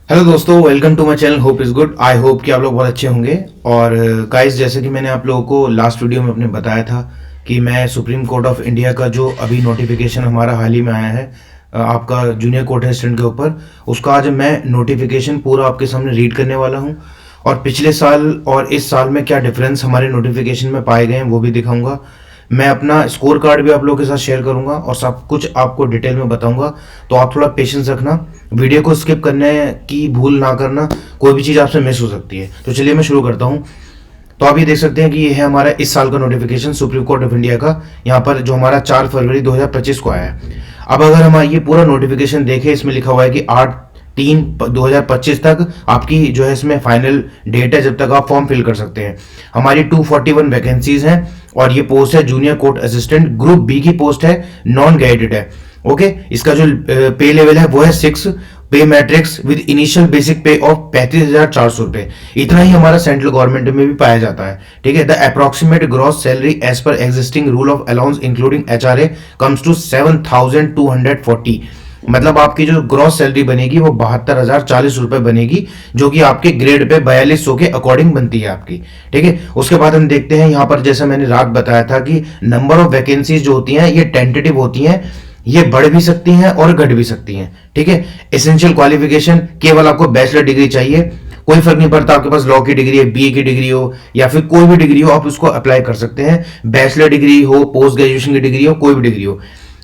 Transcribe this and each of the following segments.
Hello दोस्तों, welcome to my channel. Hope is good. I hope कि आप लोग बहुत अच्छे होंगे। और गाइस, जैसे कि मैंने आप लोगों को लास्ट वीडियो में अपने बताया था कि मैं सुप्रीम कोर्ट ऑफ इंडिया का जो अभी नोटिफिकेशन हमारा हाल ही में आया है आपका जूनियर कोर्ट असिस्टेंट के ऊपर, उसका आज मैं नोटिफिकेशन पूरा आपके सामने रीड करने वाला हूं। और पिछले साल और इस साल में क्या डिफरेंस हमारे नोटिफिकेशन में पाए गए हैं वो भी दिखाऊंगा। मैं अपना स्कोर कार्ड भी आप लोगों के साथ शेयर करूंगा और सब कुछ आपको डिटेल में बताऊंगा। तो आप थोड़ा पेशेंस रखना, वीडियो को स्किप करने की भूल ना करना, कोई भी चीज़ आपसे मिस हो सकती है। तो चलिए मैं शुरू करता हूँ। तो आप ये देख सकते हैं कि ये है हमारा इस साल का notification supreme court of India का, यहाँ पर जो हमारा 4 फरवरी 2025 को आया है। अब अगर हम ये पूरा नोटिफिकेशन देखें, इसमें लिखा हुआ है कि 8/3/2025 तक आपकी जो है इसमें फाइनल डेट है जब तक आप फॉर्म फिल कर सकते हैं। हमारी 241 वैकेंसीज हैं और ये पोस्ट है junior court assistant, group B की पोस्ट है, नॉन गाइडेड है। ओके, इसका जो पे लेवल है वो है 6, pay matrix with initial basic pay of 35,400 रुपए। इतना ही हमारा सेंट्रल गवर्नमेंट में भी पाया जाता है। ठीक है। The approximate gross salary as per existing rule of allowance including HRA comes to 7,240। मतलब आपकी जो ग्रॉस सैलरी बनेगी वो 72,040 रुपए बनेगी, जो कि आपके ग्रेड पे 4200 के अकॉर्डिंग बनती है आपकी। ठीक है। उसके बाद हम देखते हैं यहाँ पर, जैसा मैंने रात बताया था कि नंबर ऑफ वैकेंसीज जो होती हैं ये टेंटेटिव होती हैं, ये बढ़ भी सकती हैं और घट भी सकती हैं। ठीक है। एसेंशियल क्वालिफिकेशन, केवल आपको बैचलर डिग्री चाहिए, कोई फर्क नहीं पड़ता आपके पास लॉ की डिग्री है, बीए की डिग्री हो या फिर कोई भी डिग्री हो, आप उसको अप्लाई कर सकते हैं। बैचलर डिग्री हो, पोस्ट ग्रेजुएशन की डिग्री हो, कोई भी डिग्री हो।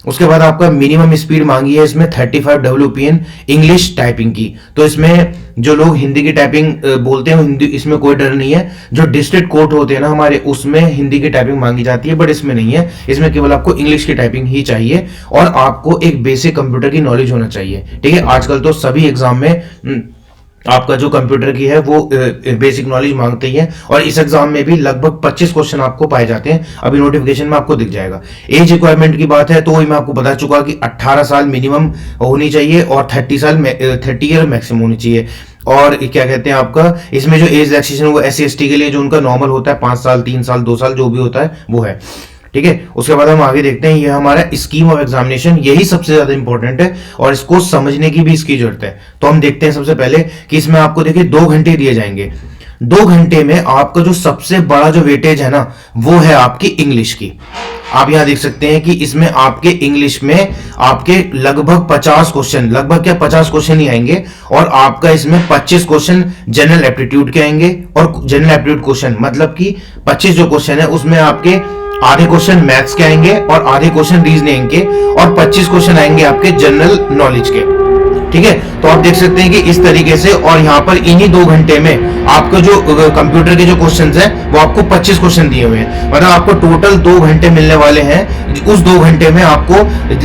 उसके बाद आपका मिनिमम स्पीड मांगी है इसमें 35 WPN इंग्लिश टाइपिंग की। तो इसमें जो लोग हिंदी की टाइपिंग बोलते हैं, हिंदी इसमें कोई डर नहीं है। जो डिस्ट्रिक्ट कोर्ट होते हैं ना हमारे, उसमें हिंदी की टाइपिंग मांगी जाती है, बट इसमें नहीं है। इसमें केवल आपको इंग्लिश की टाइपिंग ही चाहिए और आपको एक बेसिक कंप्यूटर की नॉलेज होना चाहिए। ठीक है। आजकल तो सभी एग्जाम में आपका जो कंप्यूटर की है वो बेसिक नॉलेज मांगते ही है, और इस एग्जाम में भी लगभग 25 क्वेश्चन आपको पाए जाते हैं। अभी नोटिफिकेशन में आपको दिख जाएगा। एज रिक्वायरमेंट की बात है तो वही मैं आपको बता चुका कि 18 साल मिनिमम होनी चाहिए और 30 ईयर मैक्सिमम होनी चाहिए। और क्या कहते हैं आपका, इसमें जो एज रिलैक्सेशन वो SC/ST के लिए जो उनका नॉर्मल होता है 5 साल, 3 साल, 2 साल जो भी होता है वो है। ठीक है। उसके बाद हम आगे देखते हैं, ये हमारा स्कीम ऑफ एग्जामिनेशन, यही सबसे ज्यादा इंपॉर्टेंट है और इसको समझने की भी इसकी जरूरत है। तो हम देखते हैं सबसे पहले कि इसमें आपको देखिए 2 घंटे दिए जाएंगे। 2 घंटे में आपका जो सबसे बड़ा जो वेटेज है ना वो है आपकी इंग्लिश की। आप यहां देख सकते हैं कि इसमें आपके इंग्लिश में आपके लगभग 50 क्वेश्चन, लगभग क्या 50 क्वेश्चन ही आएंगे, और आपका इसमें 25 क्वेश्चन जनरल एप्टीट्यूड के आएंगे। और जनरल एप्टीट्यूड क्वेश्चन मतलब कि 25 जो क्वेश्चन है उसमें आपके आधे क्वेश्चन मैथ्स के आएंगे और आधे क्वेश्चन रीजनिंग के, और 25 क्वेश्चन आएंगे आपके जनरल नॉलेज के। ठीक है। तो आप देख सकते हैं कि इस तरीके से, और यहाँ पर इन्हीं 2 घंटे में आपको जो कंप्यूटर के जो क्वेश्चंस हैं वो आपको 25 क्वेश्चन दिए हुए हैं। मतलब आपको टोटल 2 घंटे मिलने वाले हैं। उस 2 घंटे में आपको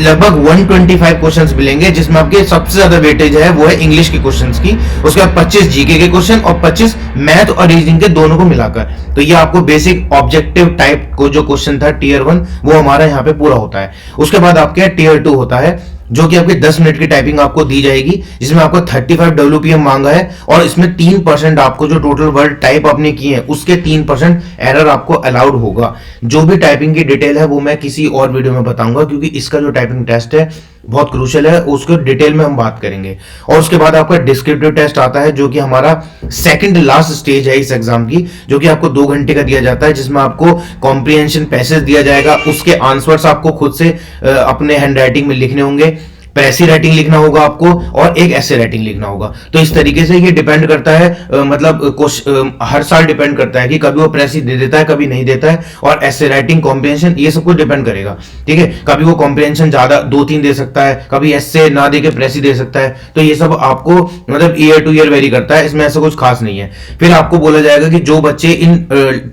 लगभग 125 क्वेश्चंस मिलेंगे, जिसमें आपके सबसे ज्यादा वेटेज है वो है इंग्लिश के क्वेश्चंस की। उसके बाद 25 जीके के क्वेश्चन और 25 मैथ और रीजनिंग के दोनों को मिलाकर। तो ये आपको बेसिक ऑब्जेक्टिव टाइप को जो क्वेश्चन था Tier 1 वो हमारा यहाँ पे पूरा होता है। उसके बाद आपके Tier 2 होता है, जो कि आपके 10 मिनट की टाइपिंग आपको दी जाएगी, जिसमें आपको 35 WPM मांगा है, और इसमें 3% आपको जो टोटल वर्ड टाइप आपने किए हैं उसके 3% एरर आपको अलाउड होगा। जो भी टाइपिंग की डिटेल है वो मैं किसी और वीडियो में बताऊंगा, क्योंकि इसका जो टाइपिंग टेस्ट है बहुत क्रूशियल है, उसको डिटेल में हम बात करेंगे। और उसके बाद आपका डिस्क्रिप्टिव टेस्ट आता है, जो कि हमारा सेकंड लास्ट स्टेज है इस एग्जाम की, जो कि आपको 2 घंटे का दिया जाता है, जिसमें आपको कॉम्प्रिहेंशन पैसेज दिया जाएगा, उसके आंसर्स आपको खुद से अपने हैंड राइटिंग में लिखने होंगे, प्रेसी राइटिंग लिखना होगा आपको, और एक ऐसे राइटिंग लिखना होगा। तो इस तरीके से ये डिपेंड करता है, मतलब हर साल डिपेंड करता है कि कभी वो प्रेसी दे देता है, कभी नहीं देता है, और ऐसे राइटिंग कॉम्प्रिहेंशन ये सब कुछ डिपेंड करेगा। ठीक है। कभी वो कॉम्प्रिहेंशन ज्यादा 2-3 दे सकता है, कभी ऐसे ना दे के प्रेसी दे सकता है। तो ये सब आपको मतलब ईयर टू ईयर वेरी करता है, इसमें ऐसा कुछ खास नहीं है। फिर आपको बोला जाएगा कि जो बच्चे इन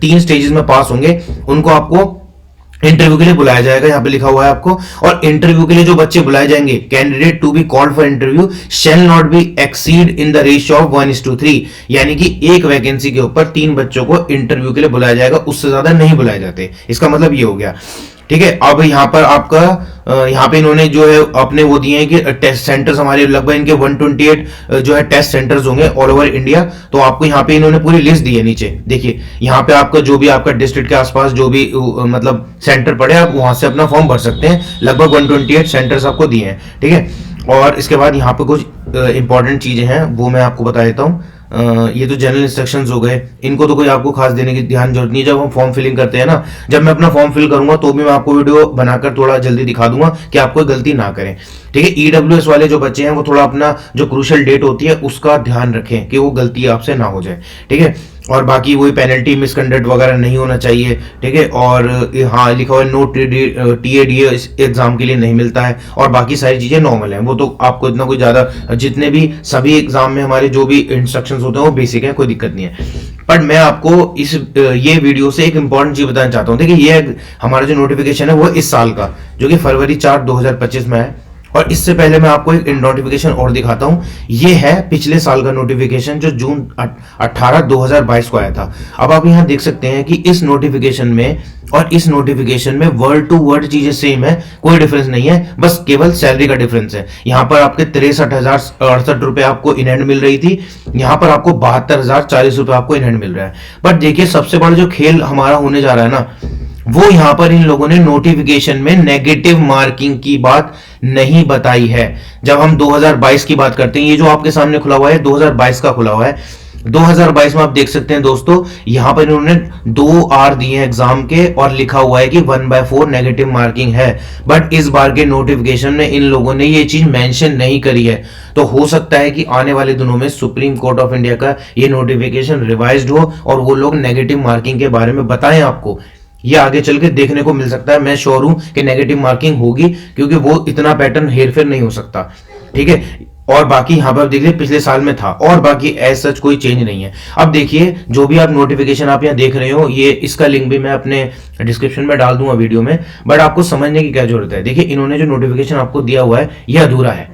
3 स्टेजेस में पास होंगे उनको आपको इंटरव्यू के लिए बुलाया जाएगा, यहाँ पे लिखा हुआ है आपको। और इंटरव्यू के लिए जो बच्चे बुलाए जाएंगे, candidate to be called for interview shall not be exceed in the ratio of 1:3, यानी कि एक वैकेंसी के ऊपर 3 बच्चों को इंटरव्यू के लिए बुलाया जाएगा, उससे ज्यादा नहीं बुलाए जाते। इसका मतलब ये हो गया। ठीक है। अब यहाँ पर आपका यहाँ पे इन्होंने जो है अपने वो दिए हैं कि टेस्ट सेंटर्स हमारे लगभग इनके 128 जो है टेस्ट सेंटर्स होंगे ऑल ओवर इंडिया। तो आपको यहाँ पे इन्होंने पूरी लिस्ट दी है, नीचे देखिए यहाँ पे आपका जो भी आपका डिस्ट्रिक्ट के आसपास जो भी मतलब सेंटर पड़े आप वहां से अपना फॉर्म भर सकते हैं। लगभग 128 सेंटर्स आपको दिए हैं। ठीक है। और इसके बाद यहाँ पे कुछ इंपॉर्टेंट चीजें हैं वो मैं आपको बता देता हूँ। ये तो जनरल इंस्ट्रक्शंस हो गए, इनको तो कोई आपको खास देने की ध्यान जरूरत नहीं है। जब हम फॉर्म फिलिंग करते हैं ना, जब मैं अपना फॉर्म फिल करूंगा तो भी मैं आपको वीडियो बनाकर थोड़ा जल्दी दिखा दूंगा कि आप कोई गलती ना करें। ठीक है, ईडब्ल्यूएस वाले जो बच्चे हैं वो थोड़ा अपना जो क्रूशियल डेट होती है उसका ध्यान रखें कि वो गलती आपसे ना हो जाए। ठीक है, और बाकी वही पेनल्टी मिसकंडक्ट वगैरह नहीं होना चाहिए। ठीक है, और हाँ लिखा हुआ है नो टीएडीए एग्जाम के लिए नहीं मिलता है, और बाकी सारी चीजें नॉर्मल हैं। वो तो आपको इतना कोई ज्यादा, जितने भी सभी एग्जाम में हमारे जो भी इंस्ट्रक्शंस होते हैं वो बेसिक है, कोई दिक्कत नहीं है। पर मैं आपको इस ये वीडियो से एक इंपॉर्टेंट चीज बताना चाहता हूँ। देखिए, ये हमारा जो नोटिफिकेशन है वो इस साल का, जो कि फरवरी 4 2025 में है। और इससे पहले मैं आपको एक नोटिफिकेशन और दिखाता हूं। ये है पिछले साल का नोटिफिकेशन जो जून 18 2022 को आया था। अब आप यहां देख सकते हैं कि इस नोटिफिकेशन में और इस नोटिफिकेशन में वर्ड टू वर्ड चीजें सेम है, कोई डिफरेंस नहीं है, बस केवल सैलरी का डिफरेंस है। यहां पर आपके 63,068 रुपए आपको इन हैंड मिल रही थी, यहां पर आपको 72,040 रुपए आपको इन हैंड मिल रहा है। बट देखिए, सबसे बड़ा जो खेल हमारा होने जा रहा है ना, वो यहां पर इन लोगों ने नोटिफिकेशन में नेगेटिव मार्किंग की बात नहीं बताई है। जब हम 2022 की बात करते हैं, ये जो आपके सामने खुला हुआ है 2022 का खुला हुआ है। 2022 में आप देख सकते हैं दोस्तों, यहां पर इन्होंने 2 आर दिए हैं एग्जाम के, और लिखा हुआ है कि 1/4 नेगेटिव मार्किंग है। बट इस बार के नोटिफिकेशन में इन लोगों ने ये चीज मेंशन नहीं करी है। तो हो सकता है कि आने वाले दिनों में सुप्रीम कोर्ट ऑफ इंडिया का ये नोटिफिकेशन रिवाइज्ड हो और वो लोग नेगेटिव मार्किंग के बारे में बताएं आपको। ये आगे चल के देखने को मिल सकता है। मैं श्योर हूं कि नेगेटिव मार्किंग होगी, क्योंकि वो इतना पैटर्न हेरफेर नहीं हो सकता। ठीक है, और बाकी यहां पर देखिए पिछले साल में था, और बाकी एज सच कोई चेंज नहीं है। अब देखिए, जो भी आप नोटिफिकेशन आप यहाँ देख रहे हो, ये इसका लिंक भी मैं अपने डिस्क्रिप्शन में डाल दूंगा वीडियो में। बट आपको समझने की क्या जरूरत है। देखिए, इन्होंने जो नोटिफिकेशन आपको दिया हुआ है ये अधूरा है।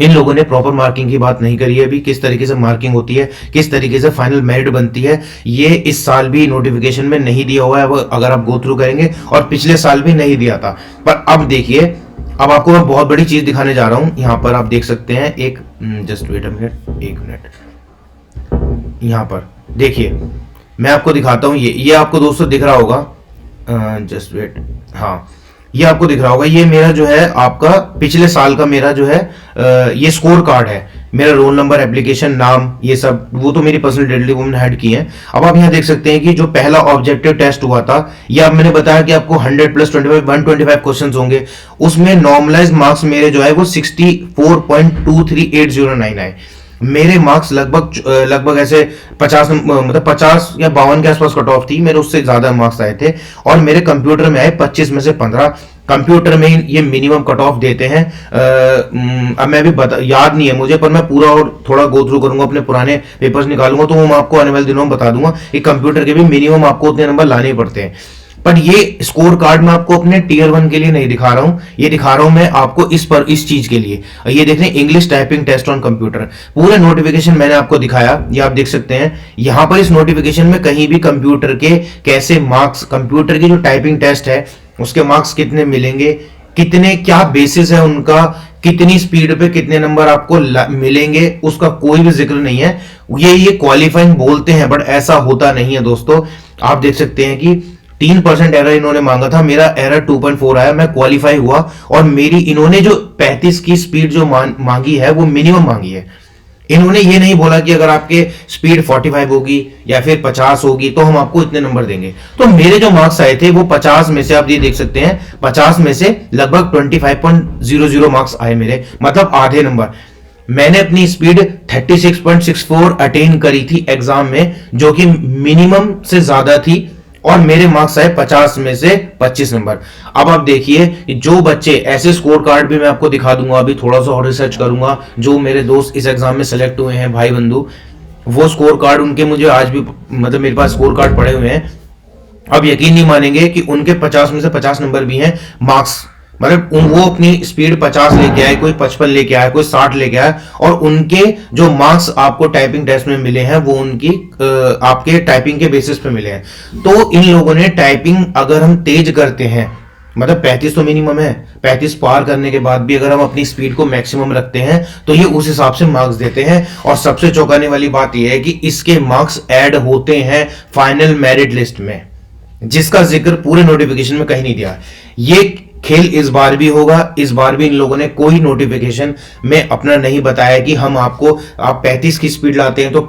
इन लोगों ने प्रॉपर मार्किंग की बात नहीं करी है अभी, किस तरीके से मार्किंग होती है, किस तरीके से फाइनल मेरिट बनती है, ये इस साल भी नोटिफिकेशन में नहीं दिया हुआ है। वो अगर आप गो थ्रू करेंगे, और पिछले साल भी नहीं दिया था। पर अब देखिए, अब आपको मैं बहुत बड़ी चीज दिखाने जा रहा हूं। यहां पर आप देख सकते हैं, एक जस्ट वेट अ मिनट, एक मिनट। यहां पर देखिए, मैं आपको दिखाता हूं। ये आपको दोस्तों दिख रहा होगा, जस्ट वेट, हाँ ये आपको दिख रहा होगा। ये मेरा जो है आपका पिछले साल का मेरा जो है ये स्कोर कार्ड है। मेरा रोल नंबर, एप्लीकेशन, नाम, ये सब वो तो मेरी पर्सनल डिटेल वो मैंने ऐड की है। अब आप यहाँ देख सकते हैं कि जो पहला ऑब्जेक्टिव टेस्ट हुआ था, ये अब मैंने बताया कि आपको 100 + 25 125 क्वेश्चन होंगे। उसमें नॉर्मलाइज मार्क्स मेरे जो है वो 64.238099 आए। मेरे मार्क्स लगभग ऐसे 50 मतलब 50 या 52 के आसपास कट ऑफ थी, मेरे उससे ज्यादा मार्क्स आए थे। और मेरे कंप्यूटर में आए 25 में से 15। कंप्यूटर में ये मिनिमम कट ऑफ देते हैं। अब मैं भी याद नहीं है मुझे, पर मैं पूरा और थोड़ा गो थ्रू करूंगा, अपने पुराने पेपर्स निकालूंगा, तो वो मैं आपको आने वाले दिनों में बता दूंगा कि कंप्यूटर के भी मिनिमम आपको उतने नंबर लाने पड़ते हैं। पर ये स्कोर कार्ड मैं आपको अपने टियर 1 के लिए नहीं दिखा रहा हूं, ये दिखा रहा हूं मैं आपको इस चीज के लिए। ये देख रहे हैं, English typing test on computer. पूरा नोटिफिकेशन मैंने आपको दिखाया, ये आप देख सकते हैं। यहां पर इस नोटिफिकेशन में कहीं भी कंप्यूटर के कैसे मार्क्स, कंप्यूटर की जो टाइपिंग टेस्ट है उसके मार्क्स कितने मिलेंगे, कितने, क्या बेसिस है उनका, कितनी स्पीड पे कितने नंबर आपको मिलेंगे, उसका कोई भी जिक्र नहीं है। ये क्वालिफाइंग बोलते हैं, बट ऐसा होता नहीं है दोस्तों। आप देख सकते हैं कि 3% एरर इन्होंने मांगा था, मेरा एरर 2.4 आया, मैं क्वालिफाई हुआ। और मेरी इन्होंने जो 35 की स्पीड जो मांगी है वो मिनिमम मांगी है। इन्होंने ये नहीं बोला कि अगर आपके स्पीड 45 होगी या फिर 50 होगी तो हम आपको इतने नंबर देंगे। तो मेरे जो मार्क्स आए थे वो 50 में से, आप ये देख सकते हैं, 50 में से लगभग 25.00 मार्क्स आए मेरे, मतलब आधे नंबर। मैंने अपनी स्पीड 36.64 अटेन करी थी एग्जाम में, जो कि मिनिमम से ज्यादा थी, और मेरे मार्क्स आए 50 में से 25 नंबर। अब आप देखिए कि जो बच्चे, ऐसे स्कोर कार्ड भी मैं आपको दिखा दूंगा, अभी थोड़ा सा और रिसर्च करूंगा, जो मेरे दोस्त इस एग्जाम में सेलेक्ट हुए हैं, भाई बंधु, वो स्कोर कार्ड उनके मुझे आज भी, मतलब मेरे पास स्कोर कार्ड पड़े हुए हैं। अब यकीन नहीं मानेंगे कि उनके 50 में से 50 नंबर भी हैं मार्क्स, मतलब वो अपनी स्पीड 50 लेके आए, कोई 55 लेके आया, कोई 60 लेके आया, और उनके जो मार्क्स आपको टाइपिंग टेस्ट में मिले हैं वो उनकी आपके टाइपिंग के बेसिस पे मिले हैं। तो इन लोगों ने टाइपिंग, अगर हम तेज करते हैं, मतलब 35 तो मिनिमम है, 35 पार करने के बाद भी अगर हम अपनी स्पीड को मैक्सिमम रखते हैं तो ये उस हिसाब से मार्क्स देते हैं। और सबसे चौंकाने वाली बात यह है कि इसके मार्क्स ऐड होते हैं फाइनल मेरिट लिस्ट में, जिसका जिक्र पूरे नोटिफिकेशन में कहीं नहीं दिया। ये खेल इस बार भी होगा। इस बार भी इन लोगों ने कोई नोटिफिकेशन में अपना नहीं बताया कि हम आपको, आप 35 की स्पीड लाते हैं तो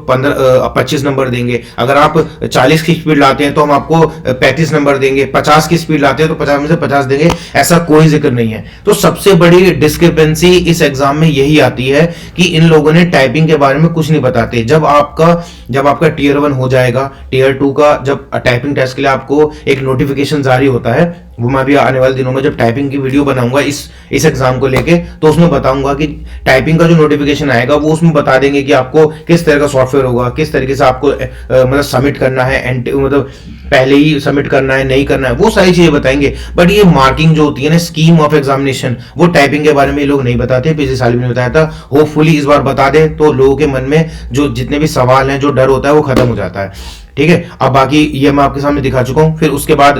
25 नंबर देंगे, अगर आप 40 की स्पीड लाते हैं तो हम आपको 35 नंबर देंगे, 50 की स्पीड लाते हैं तो 50 में से 50 देंगे, ऐसा कोई जिक्र नहीं है। तो सबसे बड़ी डिस्क्रिपेंसी इस एग्जाम में यही आती है कि इन लोगों ने टाइपिंग के बारे में कुछ नहीं बताते। जब आपका टीयर 1 हो जाएगा, टीयर 2 का जब टाइपिंग टेस्ट के लिए आपको एक नोटिफिकेशन जारी होता है, वो मैं भी आने वाले दिनों में जब टाइपिंग की वीडियो बनाऊंगा इस एग्जाम को लेके, तो उसमें बताऊंगा कि टाइपिंग का जो नोटिफिकेशन आएगा वो उसमें बता देंगे कि आपको किस तरह का सॉफ्टवेयर होगा, किस तरीके से आपको मतलब सबमिट करना है, मतलब पहले ही सबमिट करना है, नहीं करना है, वो सारी चीजें बताएंगे। बट ये मार्किंग जो होती है ना, स्कीम ऑफ एग्जामिनेशन, वो टाइपिंग के बारे में ये लोग नहीं बताते। पिछले साल भी नहीं बताया था, होपफुली इस बार बता दे तो लोगों के मन में जो जितने भी सवाल हैं, जो डर होता है, वो खत्म हो जाता है। ठीक है, अब बाकी ये मैं आपके सामने दिखा चुका हूं। फिर उसके बाद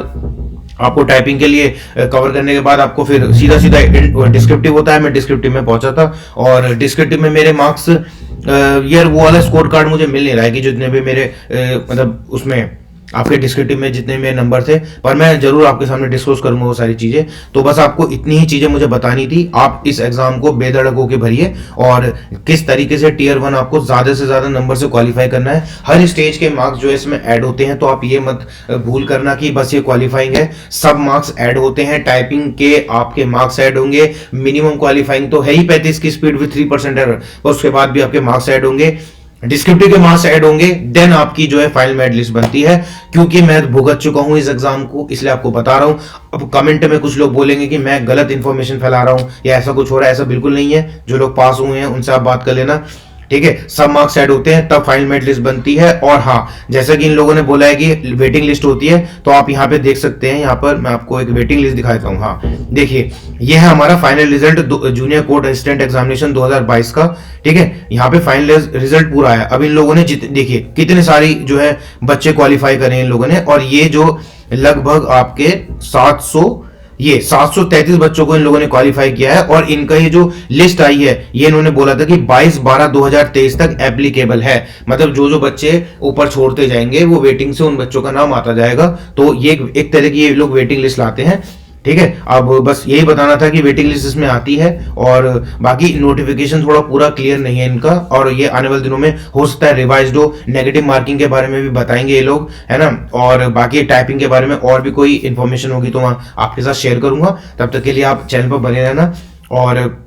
आपको टाइपिंग के लिए कवर करने के बाद आपको फिर सीधा सीधा डिस्क्रिप्टिव होता है। मैं डिस्क्रिप्टिव में पहुंचा था और डिस्क्रिप्टिव में मेरे मार्क्स, यार वो वाला स्कोर कार्ड मुझे मिल नहीं रहा है कि जितने भी मेरे मतलब उसमें आपके डिस्क्रिप्टिव में जितने मेरे नंबर थे, पर मैं जरूर आपके सामने डिस्क्लोज करूंगा वो सारी चीजें। तो बस आपको इतनी ही चीजें मुझे बतानी थी। आप इस एग्जाम को बेधड़क होकर भरिए और किस तरीके से टीयर 1 आपको ज्यादा से ज्यादा नंबर से क्वालिफाई करना है। हर स्टेज के मार्क्स जो है इसमें ऐड होते हैं, तो आप ये मत भूल करना कि बस ये क्वालिफाइंग है। सब मार्क्स ऐड होते हैं, टाइपिंग के आपके मार्क्स ऐड होंगे। मिनिमम क्वालिफाइंग तो है ही 35 की स्पीड विद 3% एरर, पर उसके बाद भी आपके मार्क्स ऐड होंगे, डिस्क्रिप्टिव के मार्क्स ऐड होंगे, देन आपकी जो है फाइनल मेरिट लिस्ट बनती है। क्योंकि मैं भुगत चुका हूं इस एग्जाम को, इसलिए आपको बता रहा हूं। अब कमेंट में कुछ लोग बोलेंगे कि मैं गलत इंफॉर्मेशन फैला रहा हूं या ऐसा कुछ हो रहा है, ऐसा बिल्कुल नहीं है। जो लोग पास हुए हैं उनसे आप बात कर लेना, ठीक है। सब मार्क्स ऐड होते हैं, तब फाइनल मेरिट लिस्ट बनती है। और हाँ, जैसा कि इन लोगों ने बोला है कि वेटिंग लिस्ट होती है, तो आप यहाँ पे देख सकते हैं। यहाँ पर मैं आपको एक वेटिंग लिस्ट दिखाता हूँ। हाँ देखिए, ये है हमारा final result junior court assistant examination 2022 का। ठीक है, यहाँ पे फाइनल रिजल्ट पूरा है। अब इन लोगों ने देखिए कितने सारी जो है बच्चे क्वालिफाई करे इन लोगों ने, और ये जो लगभग आपके 733 बच्चों को इन लोगों ने क्वालिफाई किया है। और इनका ये जो लिस्ट आई है, ये इन्होंने बोला था कि 22/12/2023 तक एप्लीकेबल है। मतलब जो बच्चे ऊपर छोड़ते जाएंगे वो वेटिंग से उन बच्चों का नाम आता जाएगा। तो ये एक तरह की ये लोग वेटिंग लिस्ट लाते हैं। ठीक है, अब बस यही बताना था कि वेटिंग लिस्ट इसमें आती है, और बाकी नोटिफिकेशन थोड़ा पूरा क्लियर नहीं है इनका, और ये आने वाले दिनों में हो सकता है रिवाइज्ड हो। नेगेटिव मार्किंग के बारे में भी बताएंगे ये लोग, है ना। और बाकी टाइपिंग के बारे में और भी कोई इंफॉर्मेशन होगी तो मैं आपके साथ शेयर करूंगा। तब तक के लिए आप चैनल पर बने रहना, और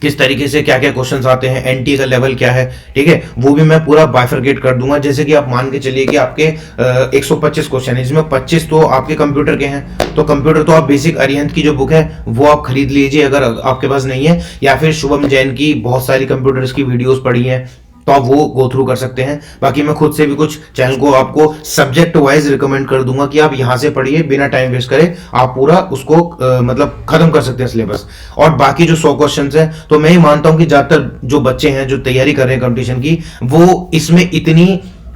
किस तरीके से क्या क्या क्वेश्चंस आते हैं, एनटी का लेवल क्या है, ठीक है, वो भी मैं पूरा बाइफरकेट कर दूंगा। जैसे कि आप मान के चलिए कि आपके 125 क्वेश्चन है, जिसमें 25 तो आपके कंप्यूटर के हैं। तो कंप्यूटर तो आप बेसिक अरिहंत की जो बुक है वो आप खरीद लीजिए अगर आपके पास नहीं है, या फिर शुभम जैन की बहुत सारी कंप्यूटर्स की वीडियोस पड़ी हैं तो आप वो गो थ्रू कर सकते हैं। बाकी मैं खुद से भी कुछ चैनल को आपको सब्जेक्ट वाइज रिकमेंड कर दूंगा कि आप यहां से पढ़िए, बिना टाइम वेस्ट करे आप पूरा उसको मतलब खत्म कर सकते हैं सिलेबस। और बाकी जो 100 क्वेश्चन है, तो मैं ही मानता हूं कि ज्यादातर जो बच्चे हैं जो तैयारी कर रहे हैं कंपटीशन की, वो इसमें इतनी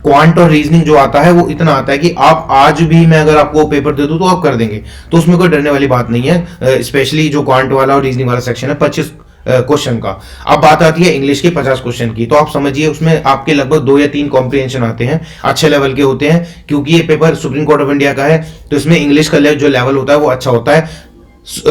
क्वांट और रीजनिंग जो आता है वो इतना आता है कि आप आज भी मैं अगर आपको पेपर दे दूं तो आप कर देंगे। तो उसमें कोई डरने वाली बात नहीं है। स्पेशली जो क्वांट वाला और रीजनिंग वाला सेक्शन है 25 क्वेश्चन का। अब बात आती है इंग्लिश के 50 क्वेश्चन की, तो आप समझिए उसमें आपके लगभग 2 या 3 कॉम्प्रिहेंशन आते हैं, अच्छे लेवल के होते हैं। क्योंकि ये paper supreme court of India का है, तो इसमें इंग्लिश का जो लेवल होता है वो अच्छा होता है।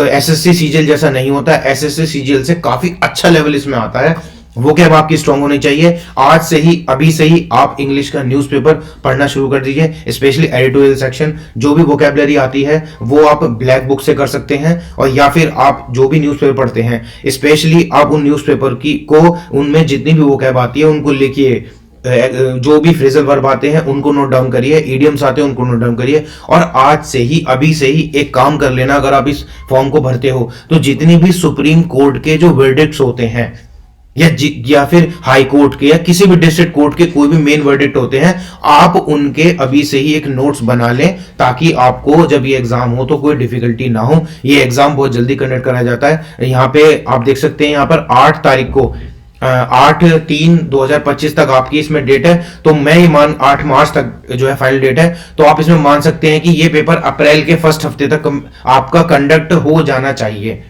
एसएससी सीजीएल जैसा नहीं होता है, एसएससी सीजीएल से काफी अच्छा लेवल इसमें आता है। वो क्या आपकी स्ट्रांग होनी चाहिए। आज से ही, अभी से ही आप इंग्लिश का न्यूज़पेपर पढ़ना शुरू कर दीजिए, स्पेशली एडिटोरियल सेक्शन। जो भी वोकैबुलरी आती है वो आप ब्लैक बुक से कर सकते हैं, और या फिर आप जो भी न्यूज़पेपर पढ़ते हैं स्पेशली आप उन न्यूज़पेपर की को उनमें जितनी भी वोकैब आती है उनको लिखिए। जो भी फ्रेजल वर्ब आते हैं उनको नोट डाउन करिए, इडियम्स आते हैं उनको नोट डाउन करिए। और आज से ही, अभी से ही एक काम कर लेना, अगर आप इस फॉर्म को भरते हो तो जितनी भी सुप्रीम कोर्ट के जो वर्डिक्ट्स होते हैं या फिर हाई कोर्ट के या किसी भी डिस्ट्रिक्ट कोर्ट के कोई भी मेन वर्डिक्ट होते हैं, आप उनके अभी से ही एक नोट्स बना लें, ताकि आपको जब ये एग्जाम हो तो कोई डिफिकल्टी ना हो। ये एग्जाम बहुत जल्दी कंडक्ट कराया जाता है। यहाँ पे आप देख सकते हैं, यहाँ पर 8 तारीख को 8/3/2025 तक आपकी इसमें डेट है। तो मैं ही 8 मार्च तक जो है फाइनल डेट है, तो आप इसमें मान सकते हैं कि ये पेपर अप्रैल के फर्स्ट हफ्ते तक आपका कंडक्ट हो जाना चाहिए।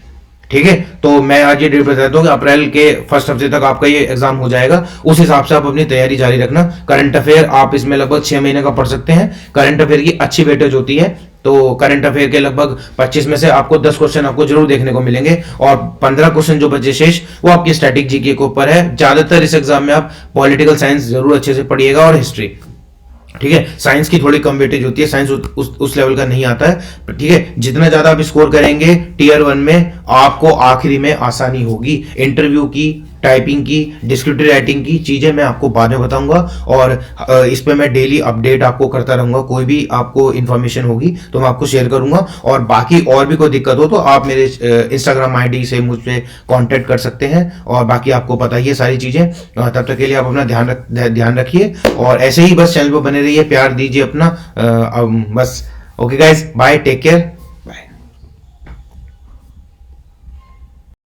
ठीक है, तो मैं आज ये डेट बताता हूँ कि अप्रैल के फर्स्ट हफ्ते तक आपका ये एग्जाम हो जाएगा। उस हिसाब से आप अपनी तैयारी जारी रखना। करंट अफेयर आप इसमें लगभग 6 महीने का पढ़ सकते हैं। करंट अफेयर की अच्छी वेटेज होती है, तो करंट अफेयर के लगभग 25 में से आपको 10 क्वेश्चन आपको जरूर देखने को मिलेंगे, और 15 क्वेश्चन जो बचे शेष वो आपकी स्टैटिक जीके के ऊपर है। ज्यादातर इस एग्जाम में आप पॉलिटिकल साइंस जरूर अच्छे से पढ़िएगा और हिस्ट्री, ठीक है। साइंस की थोड़ी कम वेटेज होती है, साइंस उस लेवल का नहीं आता है, ठीक है। जितना ज्यादा आप स्कोर करेंगे टियर 1 में, आपको आखिरी में आसानी होगी। इंटरव्यू की, टाइपिंग की, डिस्क्रिप्टिव राइटिंग की चीजें मैं आपको बाद में बताऊंगा, और इस पे मैं डेली अपडेट आपको करता रहूंगा। कोई भी आपको इन्फॉर्मेशन होगी तो मैं आपको शेयर करूंगा, और बाकी और भी कोई दिक्कत हो तो आप मेरे इंस्टाग्राम आईडी से मुझ पे कांटेक्ट कर सकते हैं। और बाकी आपको पता ही है सारी चीजें। तब तक के लिए आप अपना ध्यान रखिए, और ऐसे ही बस चैनल पर बने रहिए, प्यार दीजिए अपना। बस okay guys, bye, take care.